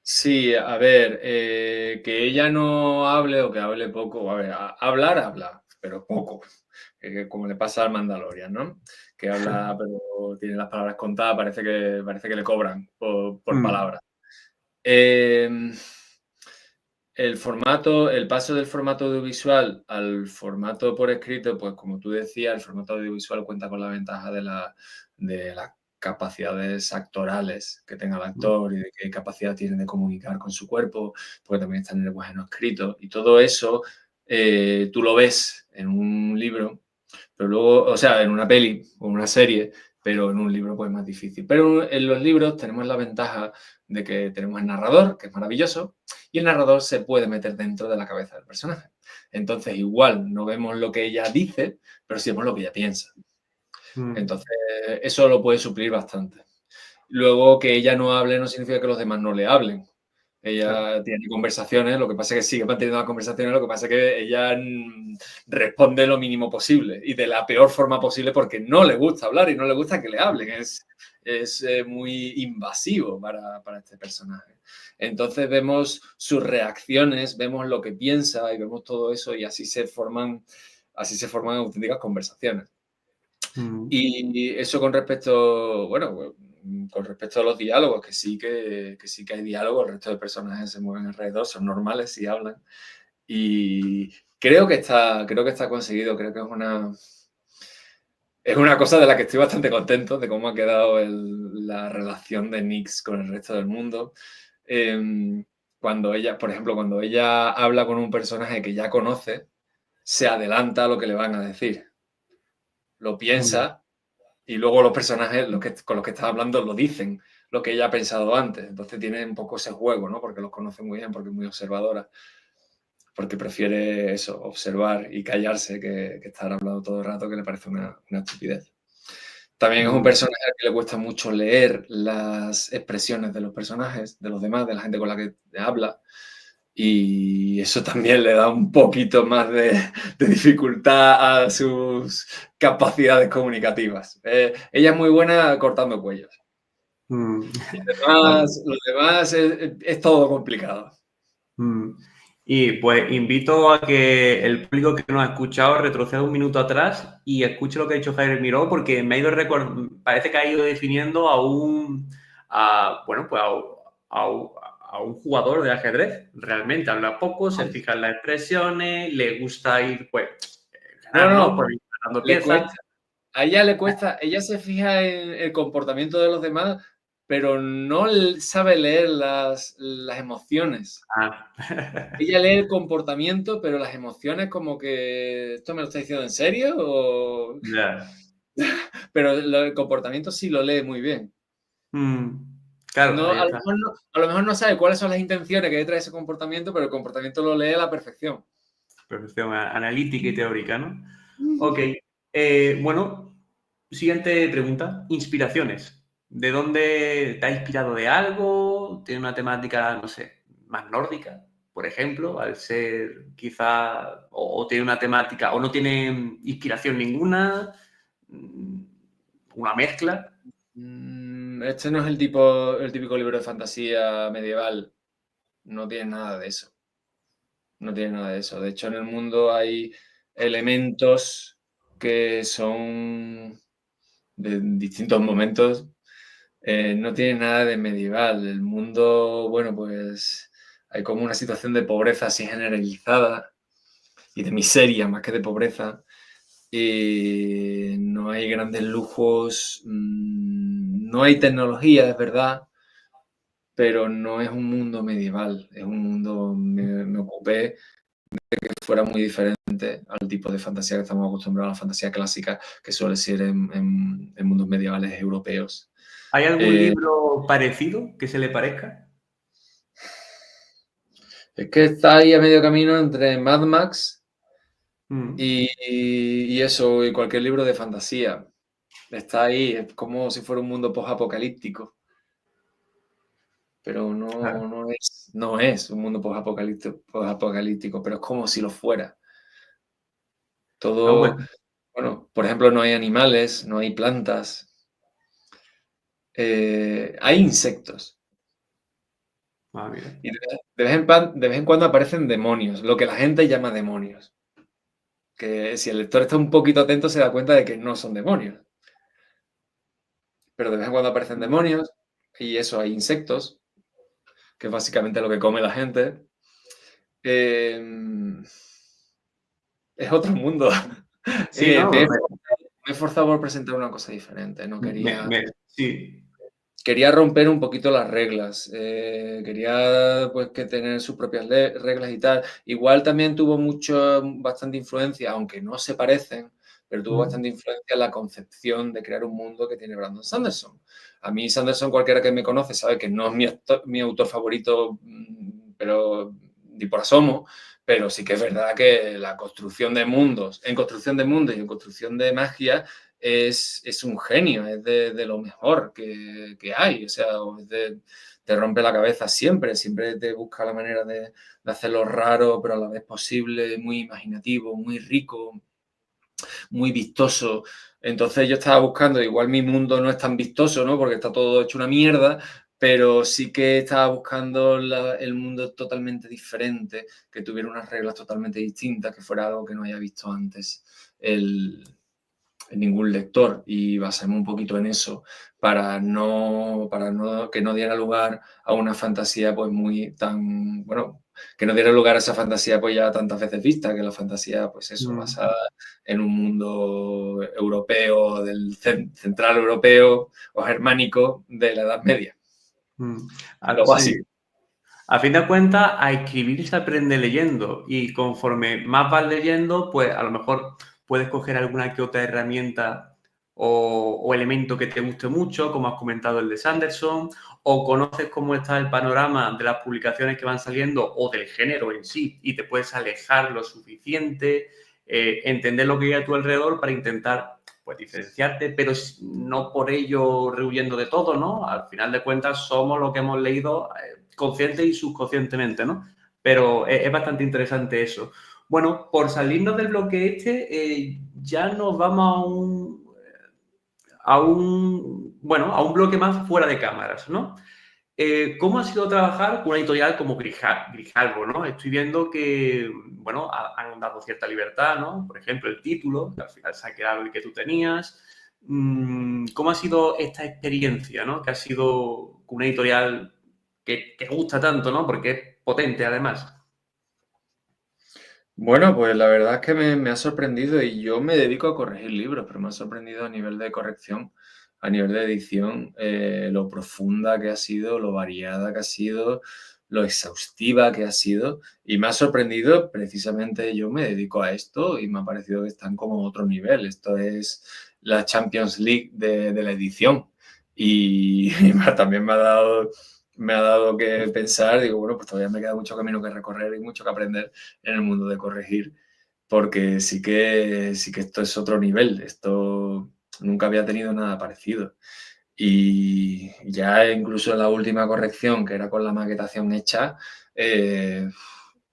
Speaker 2: Sí, a ver, que ella no hable o que hable poco, a ver, hablar habla, pero poco, como le pasa al Mandalorian, ¿no? Que habla, pero tiene las palabras contadas, parece que le cobran por palabras. El paso del formato audiovisual al formato por escrito, pues como tú decías, el formato audiovisual cuenta con la ventaja de las capacidades actorales que tenga el actor y de qué capacidad tiene de comunicar con su cuerpo, porque también está en el lenguaje no escrito. Y todo eso tú lo ves en un libro, pero luego, o sea, en una peli o una serie, pero en un libro pues es más difícil. Pero en los libros tenemos la ventaja de que tenemos el narrador, que es maravilloso, y el narrador se puede meter dentro de la cabeza del personaje. Entonces, igual no vemos lo que ella dice, pero sí vemos lo que ella piensa. Entonces, eso lo puede suplir bastante. Luego, que ella no hable no significa que los demás no le hablen. Ella tiene conversaciones, lo que pasa es que sigue manteniendo las conversaciones, lo que pasa es que ella responde lo mínimo posible y de la peor forma posible porque no le gusta hablar y no le gusta que le hablen. Es muy invasivo para este personaje. Entonces vemos sus reacciones, vemos lo que piensa y vemos todo eso y así se forman auténticas conversaciones. Y eso con respecto, bueno, con respecto a los diálogos, que sí que hay diálogos, el resto de personajes se mueven alrededor, son normales y hablan. Y creo que está conseguido, creo que es una cosa de la que estoy bastante contento, de cómo ha quedado la relación de Nyx con el resto del mundo. Cuando ella, por ejemplo, cuando ella habla con un personaje que ya conoce, se adelanta a lo que le van a decir. Lo piensa y luego los personajes con los que está hablando lo dicen, lo que ella ha pensado antes. Entonces tiene un poco ese juego, ¿no? Porque los conoce muy bien, porque es muy observadora. Porque prefiere eso, observar y callarse que estar hablando todo el rato, que le parece una estupidez. También es un personaje al que le cuesta mucho leer las expresiones de los personajes, de los demás, de la gente con la que habla. Y eso también le da un poquito más de dificultad a sus capacidades comunicativas. Ella es muy buena cortando cuellos. Lo demás es todo complicado.
Speaker 1: Y pues invito a que el público que nos ha escuchado retroceda un minuto atrás y escuche lo que ha dicho Javier Miró, porque me ha ido parece que ha ido definiendo a un jugador de ajedrez. Realmente habla poco, se fija en las expresiones, le gusta ir, pues, ganar, ¿no? Por ir ganando piezas.
Speaker 2: A ella le cuesta, ella se fija en el comportamiento de los demás, pero no sabe leer las emociones. Ella lee el comportamiento, pero las emociones como que, ¿esto me lo está diciendo en serio? O... Pero el comportamiento sí lo lee muy bien.
Speaker 1: Claro,
Speaker 2: no, a lo mejor no sabe cuáles son las intenciones que hay detrás de ese comportamiento, pero el comportamiento lo lee a la perfección.
Speaker 1: Perfección analítica y teórica, ¿no? Ok. Bueno, siguiente pregunta. Inspiraciones. ¿De dónde te ha inspirado de algo? ¿Tiene una temática, no sé, más nórdica, por ejemplo, al ser quizá, o tiene una temática, o no tiene inspiración ninguna? una mezcla.
Speaker 2: Este no es el típico libro de fantasía medieval. No tiene nada de eso. No tiene nada de eso. De hecho, en el mundo hay elementos que son de distintos momentos. No tiene nada de medieval. El mundo, bueno, pues hay como una situación de pobreza así generalizada y de miseria más que de pobreza. Y no hay grandes lujos, no hay tecnología, es verdad, pero no es un mundo medieval, es un mundo, me ocupé de que fuera muy diferente al tipo de fantasía que estamos acostumbrados, a la fantasía clásica que suele ser en mundos medievales europeos.
Speaker 1: ¿Hay algún libro parecido que se le parezca?
Speaker 2: Es que está ahí a medio camino entre Mad Max
Speaker 1: Mm.
Speaker 2: y eso, y cualquier libro de fantasía. Está ahí, es como si fuera un mundo post-apocalíptico. Pero
Speaker 1: Claro.
Speaker 2: no es un mundo post-apocalíptico, pero es como si lo fuera.
Speaker 1: Ah,
Speaker 2: Todo,
Speaker 1: bueno.
Speaker 2: bueno, por ejemplo, no hay animales, no hay plantas, hay insectos.
Speaker 1: Ah, mira.
Speaker 2: Y de vez en cuando aparecen demonios, lo que la gente llama demonios. Que si el lector está un poquito atento se da cuenta de que no son demonios. Pero de vez en cuando aparecen demonios y eso, hay insectos, que es básicamente lo que come la gente. Es otro mundo.
Speaker 1: Sí, no,
Speaker 2: Me he esforzado por presentar una cosa diferente. No
Speaker 1: sí.
Speaker 2: quería romper un poquito las reglas. Quería pues que tener sus propias reglas y tal. Igual también tuvo bastante influencia, aunque no se parecen, pero tuvo bastante influencia en la concepción de crear un mundo que tiene Brandon Sanderson. A mí Sanderson, cualquiera que me conoce sabe que no es mi autor favorito, pero ni por asomo. Pero sí que es verdad que la construcción de mundos, en construcción de mundos y en construcción de magia, es un genio, es de lo mejor que hay. O sea, te rompe la cabeza siempre te busca la manera de hacerlo raro, pero a la vez posible, muy imaginativo, muy rico, muy vistoso. Entonces yo estaba buscando, igual mi mundo no es tan vistoso, ¿no? Porque está todo hecho una mierda, pero sí que estaba buscando el mundo totalmente diferente, que tuviera unas reglas totalmente distintas, que fuera algo que no haya visto antes en ningún lector, y basarme un poquito en eso para que no diera lugar a una fantasía pues muy tan, bueno, que no diera lugar a esa fantasía pues ya tantas veces vista, que la fantasía pues eso, basada en un mundo europeo, del central europeo o germánico de la Edad Media. Lo
Speaker 1: Sí.
Speaker 2: básico.
Speaker 1: A fin de cuentas, a escribir se aprende leyendo y conforme más vas leyendo, pues a lo mejor puedes coger alguna que otra herramienta o elemento que te guste mucho, como has comentado el de Sanderson, o conoces cómo está el panorama de las publicaciones que van saliendo o del género en sí y te puedes alejar lo suficiente, entender lo que hay a tu alrededor para intentar pues diferenciarte, pero no por ello rehuyendo de todo, ¿no? Al final de cuentas somos lo que hemos leído consciente y subconscientemente, ¿no? Pero es bastante interesante eso. Bueno, por salirnos del bloque ya nos vamos a un bloque más fuera de cámaras, ¿no? ¿Cómo ha sido trabajar con una editorial como Grijalbo, ¿no? Estoy viendo que, bueno, han dado cierta libertad, ¿no? Por ejemplo, el título, que al final se ha quedado el que tú tenías. ¿Cómo ha sido esta experiencia, ¿no? Que ha sido con una editorial que gusta tanto, ¿no? Porque es potente, además.
Speaker 2: Bueno, pues la verdad es que me ha sorprendido y yo me dedico a corregir libros, pero me ha sorprendido a nivel de corrección, a nivel de edición, lo profunda que ha sido, lo variada que ha sido, lo exhaustiva que ha sido y me ha sorprendido, precisamente yo me dedico a esto y me ha parecido que están como a otro nivel. Esto es la Champions League de la edición y también me ha dado que pensar, digo, bueno, pues todavía me queda mucho camino que recorrer y mucho que aprender en el mundo de corregir, porque sí que esto es otro nivel, esto nunca había tenido nada parecido. Y ya incluso en la última corrección, que era con la maquetación hecha,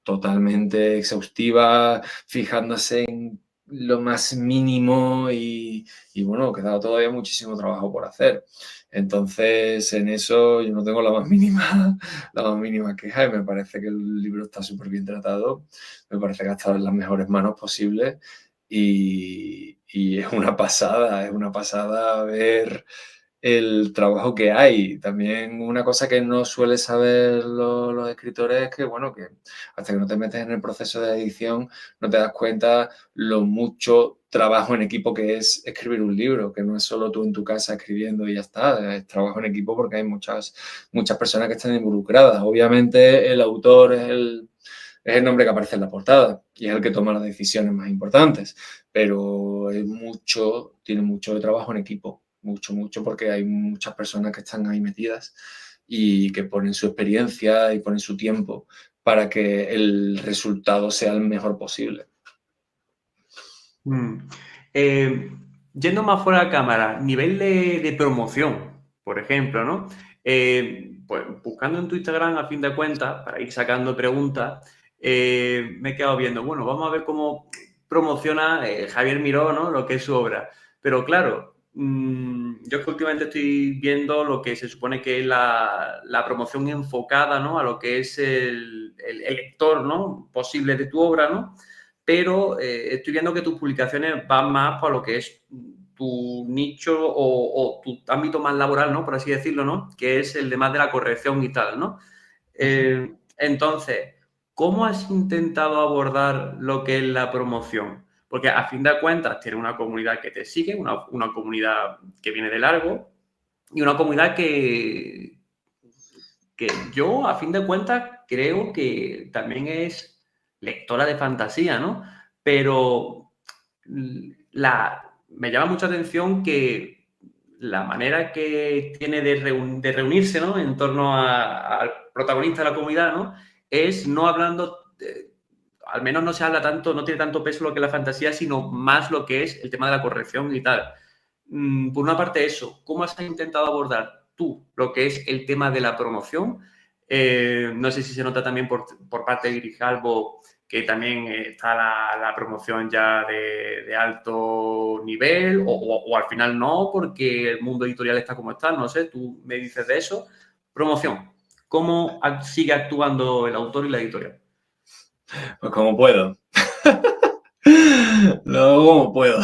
Speaker 2: totalmente exhaustiva, fijándose en lo más mínimo y bueno, queda todavía muchísimo trabajo por hacer. Entonces, en eso yo no tengo la más mínima queja y me parece que el libro está súper bien tratado, me parece que ha estado en las mejores manos posibles y es una pasada ver el trabajo que hay. También una cosa que no suele saber los escritores es que, bueno, que hasta que no te metes en el proceso de edición no te das cuenta lo mucho trabajo en equipo que es escribir un libro, que no es solo tú en tu casa escribiendo y ya está, es trabajo en equipo porque hay muchas personas que están involucradas. Obviamente el autor es el nombre que aparece en la portada y es el que toma las decisiones más importantes, pero tiene mucho de trabajo en equipo, mucho, porque hay muchas personas que están ahí metidas y que ponen su experiencia y ponen su tiempo para que el resultado sea el mejor posible.
Speaker 1: Eh, Yendo más fuera de cámara, nivel de promoción, por ejemplo, ¿no? Pues buscando en tu Instagram, a fin de cuentas, para ir sacando preguntas, me he quedado viendo, bueno, vamos a ver cómo promociona Javier Miró, ¿no? Lo que es su obra. Pero claro, yo es que últimamente estoy viendo lo que se supone que es la promoción enfocada, ¿no? A lo que es el lector, ¿no? Posible de tu obra, ¿no? Pero estoy viendo que tus publicaciones van más por lo que es tu nicho o tu ámbito más laboral, ¿no? Por así decirlo, ¿no? Que es el de más de la corrección y tal, ¿no? Entonces, ¿cómo has intentado abordar lo que es la promoción? Porque a fin de cuentas tienes una comunidad que te sigue, una comunidad que viene de largo y una comunidad que yo, a fin de cuentas, creo que también es lectora de fantasía, ¿no? Pero me llama mucha atención que la manera que tiene de reunirse, ¿no? En torno al protagonista de la comunidad, ¿no? Es no hablando, al menos no se habla tanto, no tiene tanto peso lo que es la fantasía, sino más lo que es el tema de la corrección y tal. Por una parte eso, ¿cómo has intentado abordar tú lo que es el tema de la promoción? No sé si se nota también por parte de Grijalbo que también está la promoción ya de alto nivel o al final no, porque el mundo editorial está como está, no sé, tú me dices de eso. Promoción, ¿cómo sigue actuando el autor y la editorial?
Speaker 2: Pues como puedo. Lo hago como puedo.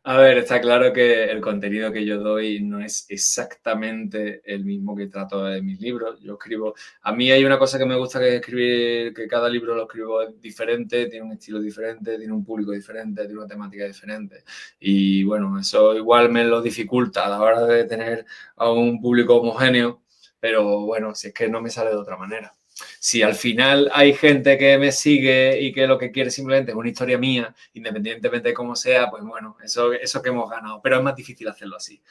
Speaker 2: A ver, está claro que el contenido que yo doy no es exactamente el mismo que trato de mis libros. Yo escribo, a mí hay una cosa que me gusta que es escribir, que cada libro lo escribo diferente, tiene un estilo diferente, tiene un público diferente, tiene una temática diferente. Y bueno, eso igual me lo dificulta a la hora de tener a un público homogéneo, pero bueno, si es que no me sale de otra manera. Si al final hay gente que me sigue y que lo que quiere simplemente es una historia mía, independientemente de cómo sea, pues bueno, eso que hemos ganado. Pero es más difícil hacerlo así.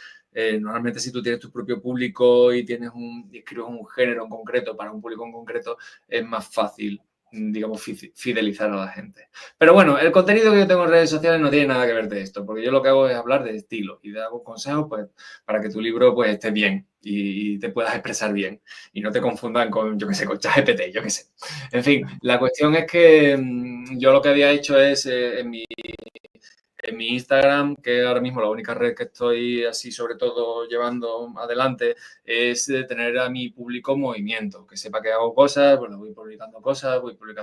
Speaker 2: Normalmente si tú tienes tu propio público y escribes un género en concreto para un público en concreto, es más fácil, digamos, fidelizar a la gente. Pero bueno, el contenido que yo tengo en redes sociales no tiene nada que ver de esto, porque yo lo que hago es hablar de estilo y dar consejos pues, para que tu libro pues, esté bien y te puedas expresar bien y no te confundan con, yo qué sé, con ChatGPT, yo qué sé. En fin, la cuestión es que yo lo que había hecho es en mi Instagram, que ahora mismo la única red que estoy así sobre todo llevando adelante, es tener a mi público en movimiento, que sepa que hago cosas, bueno, voy publicando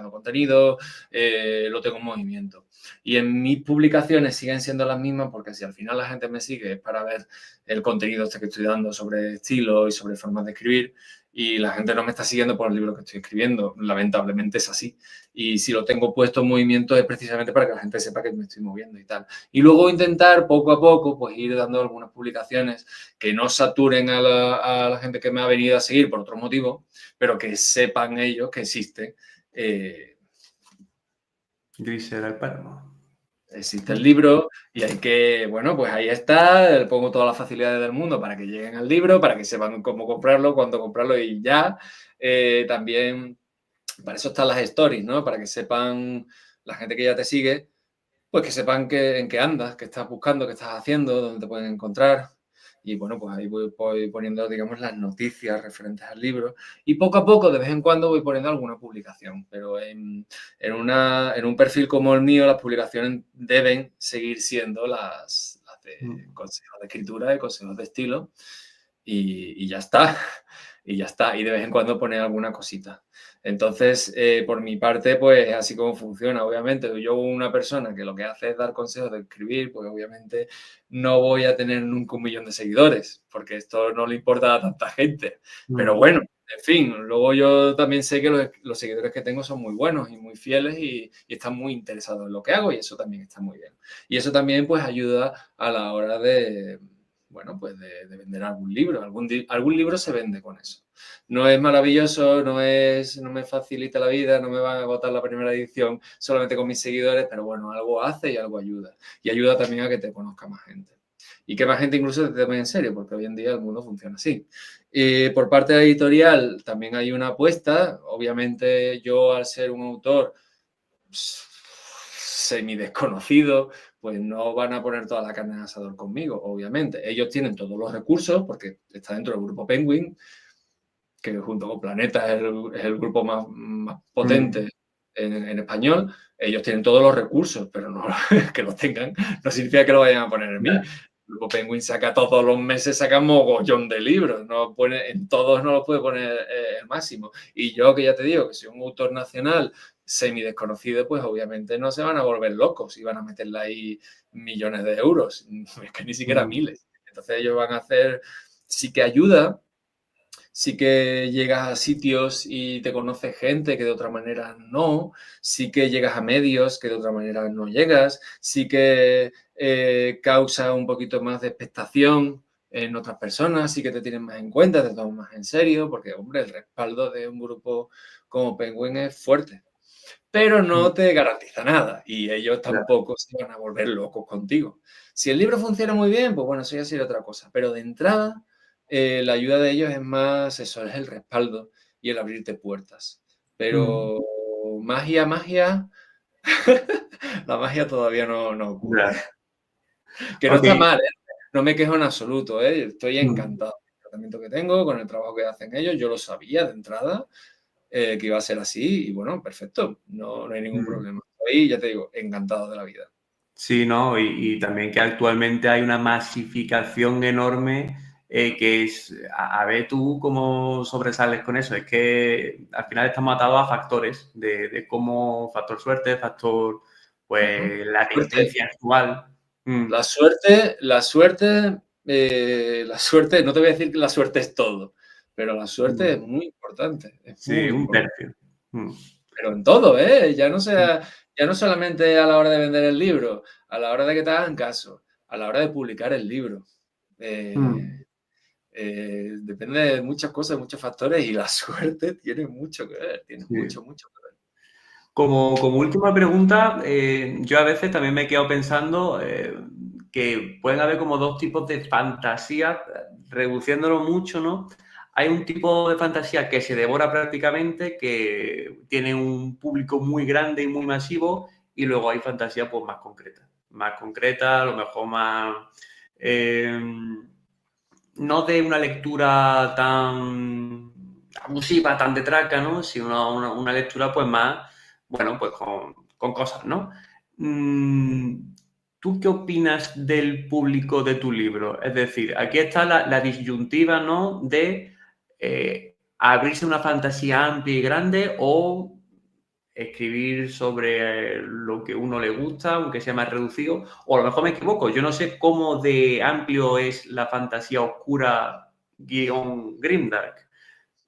Speaker 2: contenido, lo tengo en movimiento. Y en mis publicaciones siguen siendo las mismas porque si al final la gente me sigue es para ver el contenido este que estoy dando sobre estilo y sobre formas de escribir y la gente no me está siguiendo por el libro que estoy escribiendo. Lamentablemente es así. Y si lo tengo puesto en movimiento es precisamente para que la gente sepa que me estoy moviendo y tal. Y luego intentar poco a poco pues ir dando algunas publicaciones que no saturen a la gente que me ha venido a seguir por otro motivo, pero que sepan ellos que existe.
Speaker 1: Grisel el páramo.
Speaker 2: Existe el libro y hay que, bueno, pues ahí está, le pongo todas las facilidades del mundo para que lleguen al libro, para que sepan cómo comprarlo, cuándo comprarlo y ya. También para eso están las stories, ¿no? Para que sepan la gente que ya te sigue, pues que sepan en qué andas, qué estás buscando, qué estás haciendo, dónde te pueden encontrar. y bueno, pues ahí voy poniendo, digamos, las noticias referentes al libro y poco a poco, de vez en cuando, voy poniendo alguna publicación, pero en un perfil como el mío, las publicaciones deben seguir siendo las de consejos de escritura y consejos de estilo y ya está, y ya está, y de vez en cuando poner alguna cosita. Entonces, por mi parte, pues es así como funciona, obviamente. Yo, una persona que lo que hace es dar consejos de escribir, pues obviamente no voy a tener nunca 1 millón de seguidores, porque esto no le importa a tanta gente. Pero bueno, en fin, luego yo también sé que los seguidores que tengo son muy buenos y muy fieles y están muy interesados en lo que hago y eso también está muy bien. Y eso también pues ayuda a la hora de, bueno, pues de vender algún libro. Algún libro se vende con eso. No es maravilloso, no me facilita la vida, no me va a agotar la primera edición solamente con mis seguidores, pero bueno, algo hace y algo ayuda. Y ayuda también a que te conozca más gente. Y que más gente incluso te tome en serio, porque hoy en día el mundo funciona así. Por parte de la editorial también hay una apuesta. Obviamente yo, al ser un autor semidesconocido, pues no van a poner toda la carne en el asador conmigo, obviamente. Ellos tienen todos los recursos, porque está dentro del grupo Penguin, que junto con Planeta es el grupo más potente en español. Ellos tienen todos los recursos, pero no que los tengan no significa que lo vayan a poner en mí. El grupo Penguin saca todos los meses, saca mogollón de libros, no pone, en todos no los puede poner el máximo. Y yo, que ya te digo, que soy un autor nacional semi desconocido, pues obviamente no se van a volver locos y van a meterle ahí millones de euros, es que ni siquiera miles. Entonces ellos van a hacer, sí que ayuda, sí que llegas a sitios y te conoce gente que de otra manera no, sí que llegas a medios que de otra manera no llegas, sí que causa un poquito más de expectación en otras personas, sí que te tienen más en cuenta, te toman más en serio, porque, hombre, el respaldo de un grupo como Penguin es fuerte, pero no te garantiza nada y ellos tampoco se van a volver locos contigo. Si el libro funciona muy bien, pues bueno, eso ya sería otra cosa, pero de entrada la ayuda de ellos es más eso, es el respaldo y el abrirte puertas. Pero magia, la magia todavía no ocurre. Que no está mal, ¿eh? No me quejo en absoluto, ¿eh? Estoy encantado con el tratamiento que tengo, con el trabajo que hacen ellos. Yo lo sabía de entrada que iba a ser así y bueno, perfecto, no hay ningún problema. Estoy, ya te digo, encantado de la vida.
Speaker 1: Sí, ¿no? Y también que actualmente hay una masificación enorme que es, a ver tú cómo sobresales con eso. Es que al final estamos atados a factores de cómo, factor suerte, factor, pues, la tendencia actual.
Speaker 2: La suerte, no te voy a decir que la suerte es todo, pero la suerte es muy importante, es
Speaker 1: Sí,
Speaker 2: muy
Speaker 1: un
Speaker 2: importante.
Speaker 1: tercio.
Speaker 2: Pero en todo, ¿eh? Ya no solamente a la hora de vender el libro, a la hora de que te hagan caso, a la hora de publicar el libro. Depende de muchas cosas, muchos factores y la suerte tiene mucho que ver, tiene mucho que ver.
Speaker 1: Como última pregunta, yo a veces también me he quedado pensando que pueden haber como dos tipos de fantasía, reduciéndolo mucho, ¿no? Hay un tipo de fantasía que se devora prácticamente, que tiene un público muy grande y muy masivo, y luego hay fantasía pues más concreta, a lo mejor más no de una lectura tan abusiva, tan de traca, ¿no? Sino una lectura pues más, bueno, pues con cosas, ¿no? ¿Tú qué opinas del público de tu libro? Es decir, aquí está la disyuntiva, ¿no? De abrirse una fantasía amplia y grande o escribir sobre lo que uno le gusta, aunque sea más reducido, o a lo mejor me equivoco, yo no sé cómo de amplio es la fantasía oscura guión grimdark.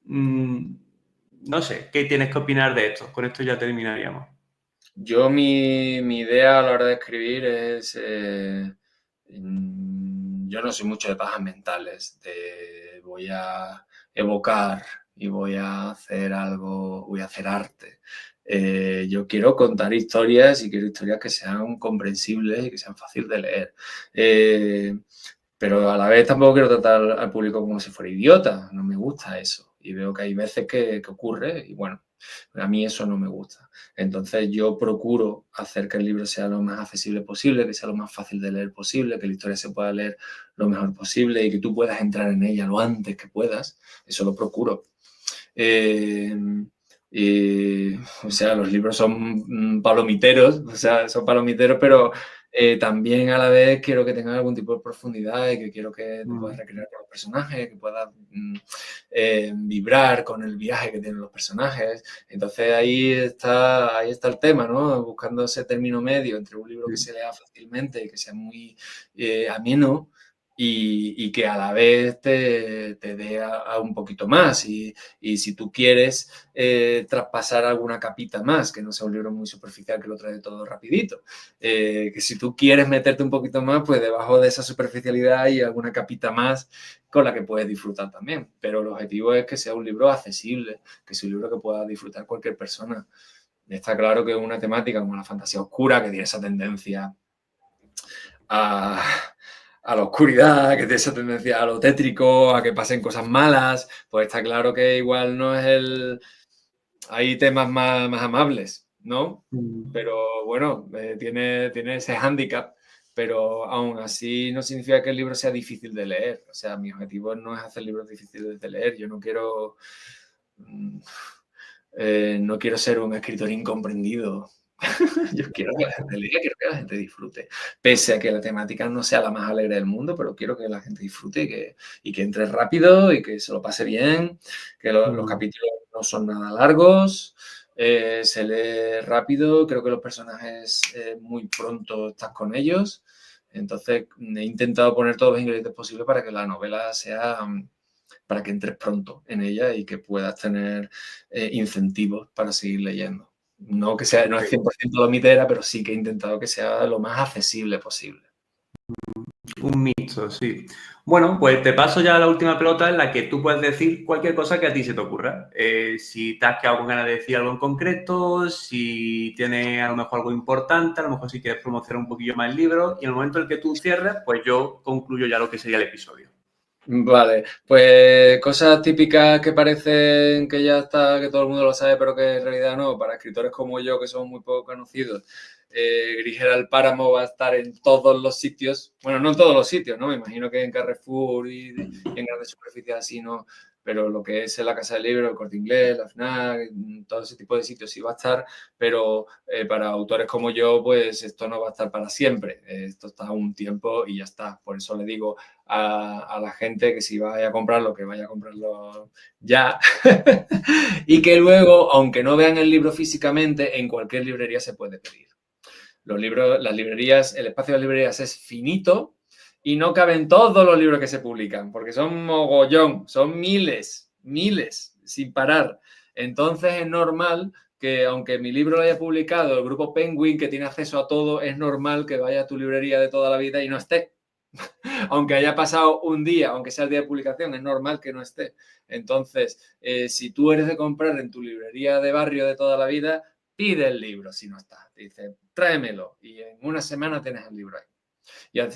Speaker 1: No sé, ¿qué tienes que opinar de esto? Con esto ya terminaríamos.
Speaker 2: Yo mi idea a la hora de escribir es, yo no soy mucho de pajas mentales, de voy a evocar y voy a hacer algo, voy a hacer arte. Yo quiero contar historias y quiero historias que sean comprensibles y que sean fáciles de leer. Pero a la vez tampoco quiero tratar al público como si fuera idiota, no me gusta eso. Y veo que hay veces que ocurre y bueno, A mí eso no me gusta. Entonces yo procuro hacer que el libro sea lo más accesible posible, que sea lo más fácil de leer posible, que la historia se pueda leer lo mejor posible y que tú puedas entrar en ella lo antes que puedas. Eso lo procuro. O sea, los libros son palomiteros, o sea, son palomiteros, pero también a la vez quiero que tengan algún tipo de profundidad y que quiero que te puedas recrear con los personajes, que puedas vibrar con el viaje que tienen los personajes. Entonces ahí está el tema, ¿no? Buscando ese término medio entre un libro que se lea fácilmente y que sea muy ameno, y que a la vez te dé a un poquito más. Y si tú quieres traspasar alguna capita más, que no sea un libro muy superficial que lo trae todo rapidito, que si tú quieres meterte un poquito más, pues debajo de esa superficialidad hay alguna capita más con la que puedes disfrutar también. Pero el objetivo es que sea un libro accesible, que sea un libro que pueda disfrutar cualquier persona. Está claro que una temática como la fantasía oscura, que tiene esa tendencia a la oscuridad, que tiene esa tendencia a lo tétrico, a que pasen cosas malas, pues está claro que igual no es el... Hay temas más amables, ¿no? Pero bueno, tiene ese hándicap, pero aún así no significa que el libro sea difícil de leer. O sea, mi objetivo no es hacer libros difíciles de leer. Yo no quiero... no quiero ser un escritor incomprendido. Yo quiero que la gente lea, quiero que la gente disfrute. Pese a que la temática no sea la más alegre del mundo, pero quiero que la gente disfrute y que entre rápido y que se lo pase bien, que los capítulos no son nada largos, se lee rápido, creo que los personajes muy pronto estás con ellos. Entonces he intentado poner todos los ingredientes posibles para que la novela sea... para que entres pronto en ella y que puedas tener incentivos para seguir leyendo. No que sea, no es 100% domitera, pero sí que he intentado que sea lo más accesible posible.
Speaker 1: Un mixto, sí. Bueno, pues te paso ya la última pelota en la que tú puedes decir cualquier cosa que a ti se te ocurra. Si te has quedado con ganas de decir algo en concreto, si tienes a lo mejor algo importante, a lo mejor si quieres promocionar un poquillo más el libro, y en el momento en el que tú cierres, pues yo concluyo ya lo que sería el episodio.
Speaker 2: Vale, pues cosas típicas que parecen que ya está, que todo el mundo lo sabe, pero que en realidad no, para escritores como yo, que somos muy poco conocidos. Grigera el Páramo va a estar en todos los sitios, bueno, no en todos los sitios, ¿no? Me imagino que en Carrefour y en grandes superficies así, ¿no? Pero lo que es en la Casa del Libro, el Corte Inglés, la FNAC, todo ese tipo de sitios sí va a estar, pero para autores como yo, pues esto no va a estar para siempre. Esto está un tiempo y ya está. Por eso le digo a la gente que si vaya a comprarlo, que vaya a comprarlo ya. Y que luego, aunque no vean el libro físicamente, en cualquier librería se puede pedir. Los libros, las librerías, el espacio de las librerías es finito y no caben todos los libros que se publican, porque son mogollón, son miles, sin parar. Entonces es normal que, aunque mi libro lo haya publicado el grupo Penguin, que tiene acceso a todo, es normal que vaya a tu librería de toda la vida y no esté. Aunque haya pasado un día, aunque sea el día de publicación, es normal que no esté. Entonces, si tú eres de comprar en tu librería de barrio de toda la vida, pide el libro si no está. Te dice, tráemelo y en una semana tienes el libro ahí.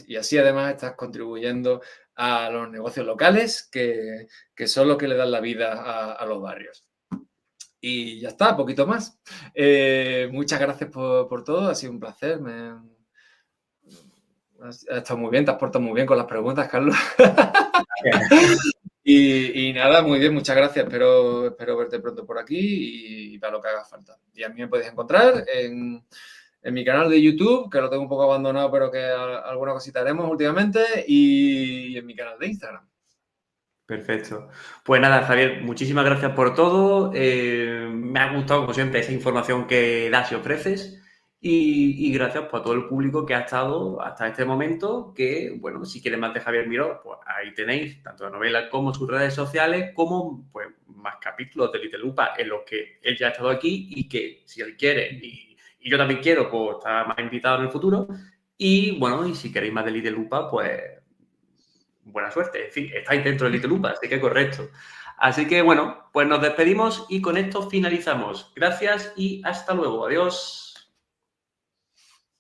Speaker 2: Y así además estás contribuyendo a los negocios locales que son los que le dan la vida a los barrios. Y ya está, poquito más. Muchas gracias por todo, ha sido un placer. Has estado muy bien, te has portado muy bien con las preguntas, Carlos. Y nada, muy bien, muchas gracias. Espero verte pronto por aquí y para lo que haga falta. Y a mí me podéis encontrar en mi canal de YouTube, que lo tengo un poco abandonado, pero que alguna cosita haremos últimamente, y en mi canal de Instagram.
Speaker 1: Perfecto. Pues nada, Javier, muchísimas gracias por todo. Me ha gustado, como siempre, esa información que das y ofreces. Y gracias por todo el público que ha estado hasta este momento, que, bueno, si quieren más de Javier Miró, pues ahí tenéis tanto la novela como sus redes sociales, como pues más capítulos de Little Lupa en los que él ya ha estado aquí y que si él quiere y yo también quiero, pues estar más invitado en el futuro. Y bueno, y si queréis más de Little Lupa, pues buena suerte. En fin, estáis dentro de Little Lupa, así que correcto. Así que bueno, pues nos despedimos y con esto finalizamos. Gracias y hasta luego. Adiós.